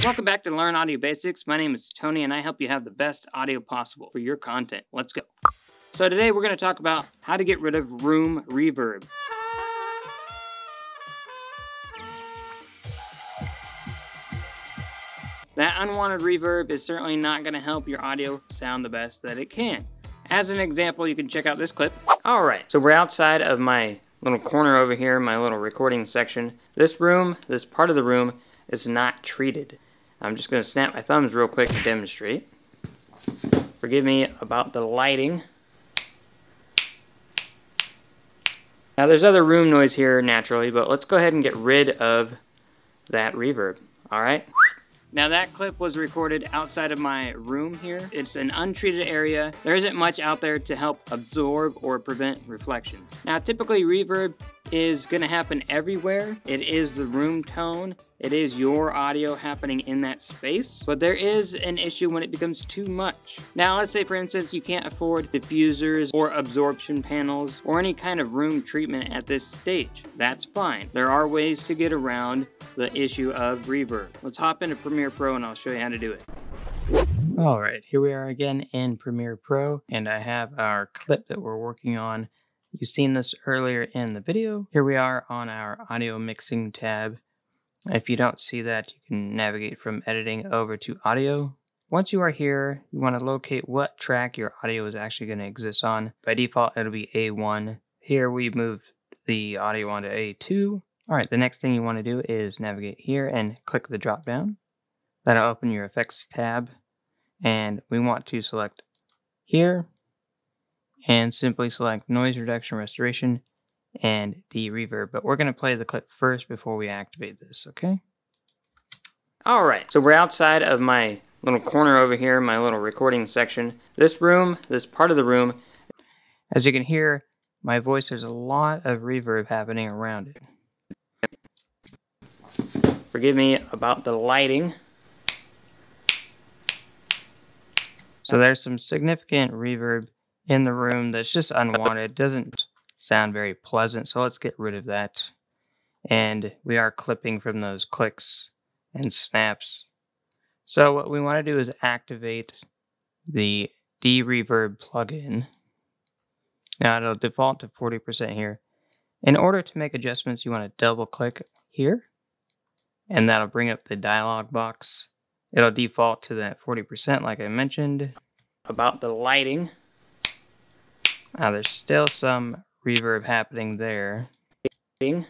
Welcome back to Learn Audio Basics. My name is Tony and I help you have the best audio possible for your content. Let's go. So today we're going to talk about how to get rid of room reverb. That unwanted reverb is certainly not going to help your audio sound the best that it can. As an example, you can check out this clip. Alright, so we're outside of my little corner over here, my little recording section. This part of the room is not treated. I'm just going to snap my thumbs real quick to demonstrate. Forgive me about the lighting. Now there's other room noise here naturally, but let's go ahead and get rid of that reverb. Alright? Now that clip was recorded outside of my room here. It's an untreated area. There isn't much out there to help absorb or prevent reflection. Now typically reverb is going to happen everywhere. It is the room tone. It is your audio happening in that space. But there is an issue when it becomes too much. Now let's say for instance you can't afford diffusers or absorption panels or any kind of room treatment at this stage. That's fine. There are ways to get around the issue of reverb. Let's hop into Premiere Pro and I'll show you how to do it. Alright, here we are again in Premiere Pro and I have our clip that we're working on. You've seen this earlier in the video. Here we are on our audio mixing tab. If you don't see that, you can navigate from editing over to audio. Once you are here, you want to locate what track your audio is actually going to exist on. By default, it'll be A1. Here we move the audio onto A2. Alright, the next thing you want to do is navigate here and click the drop down. That'll open your effects tab. And we want to select here. And simply select Noise Reduction Restoration and De-Reverb. But we're going to play the clip first before we activate this, okay? Alright, so we're outside of my little corner over here, my little recording section. This part of the room, as you can hear, my voice, there's a lot of reverb happening around it. Forgive me about the lighting. So there's some significant reverb in the room that's just unwanted. Doesn't sound very pleasant, so let's get rid of that. And we are clipping from those clicks and snaps. So what we want to do is activate the De-Reverb plugin. Now it'll default to 40% here. In order to make adjustments, you want to double click here, and that'll bring up the dialog box. It'll default to that 40% like I mentioned. About the lighting. Now there's still some reverb happening there. It'd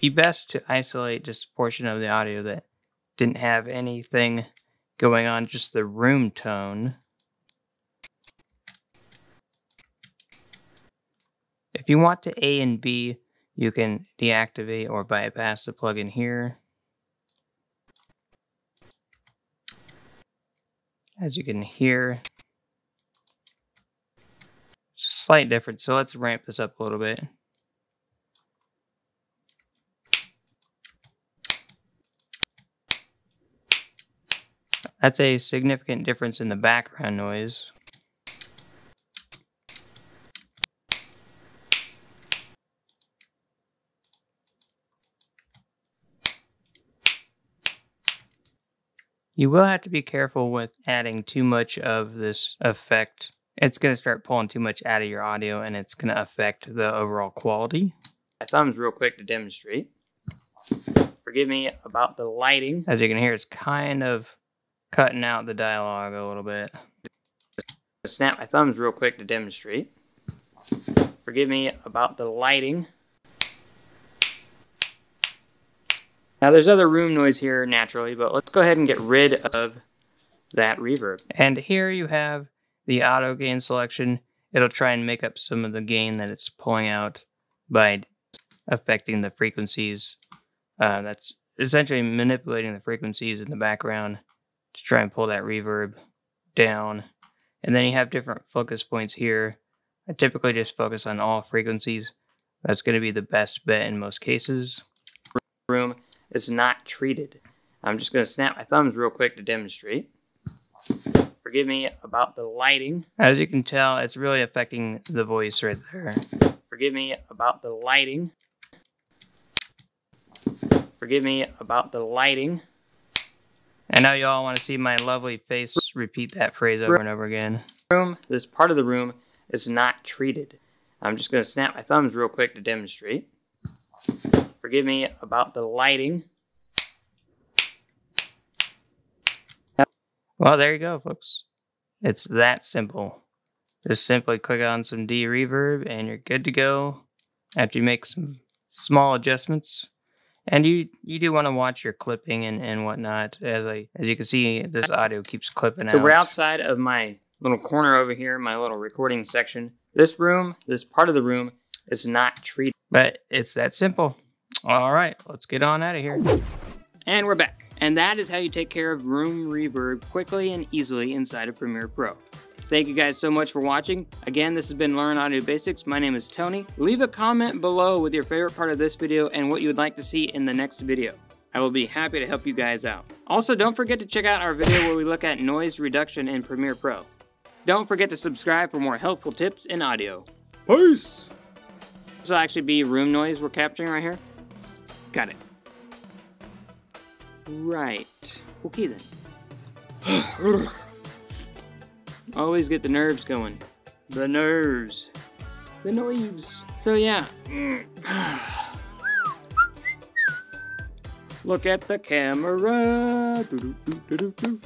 be best to isolate just a portion of the audio that didn't have anything going on, just the room tone. If you want to A and B, you can deactivate or bypass the plugin here. As you can hear, it's a slight difference, so let's ramp this up a little bit. That's a significant difference in the background noise. You will have to be careful with adding too much of this effect. It's going to start pulling too much out of your audio and it's going to affect the overall quality. My thumbs real quick to demonstrate. Forgive me about the lighting. As you can hear, it's kind of cutting out the dialogue a little bit. Snap my thumbs real quick to demonstrate. Forgive me about the lighting. Now there's other room noise here naturally, but let's go ahead and get rid of that reverb. And here you have the auto gain selection. It'll try and make up some of the gain that it's pulling out by affecting the frequencies. That's essentially manipulating the frequencies in the background to try and pull that reverb down. And then you have different focus points here. I typically just focus on all frequencies. That's going to be the best bet in most cases. Room is not treated. I'm just going to snap my thumbs real quick to demonstrate. Forgive me about the lighting. As you can tell, it's really affecting the voice right there. Forgive me about the lighting. Forgive me about the lighting. I know you all want to see my lovely face repeat that phrase over and over again. This part of the room is not treated. I'm just going to snap my thumbs real quick to demonstrate. Forgive me about the lighting. Well, there you go, folks. It's that simple. Just simply click on some D-Reverb and you're good to go after you make some small adjustments. And you do want to watch your clipping and whatnot. As you can see, this audio keeps clipping out. So we're outside of my little corner over here, my little recording section. This part of the room is not treated. But it's that simple. All right, let's get on out of here. And we're back. And that is how you take care of room reverb quickly and easily inside of Premiere Pro. Thank you guys so much for watching. Again, this has been Learn Audio Basics. My name is Tony. Leave a comment below with your favorite part of this video and what you would like to see in the next video. I will be happy to help you guys out. Also, don't forget to check out our video where we look at noise reduction in Premiere Pro. Don't forget to subscribe for more helpful tips in audio. Peace! This will actually be room noise we're capturing right here. Got it. Right. Okay then. Always get the nerves going. The nerves. The noise. So yeah. Look at the camera. Doo -doo -doo -doo -doo -doo.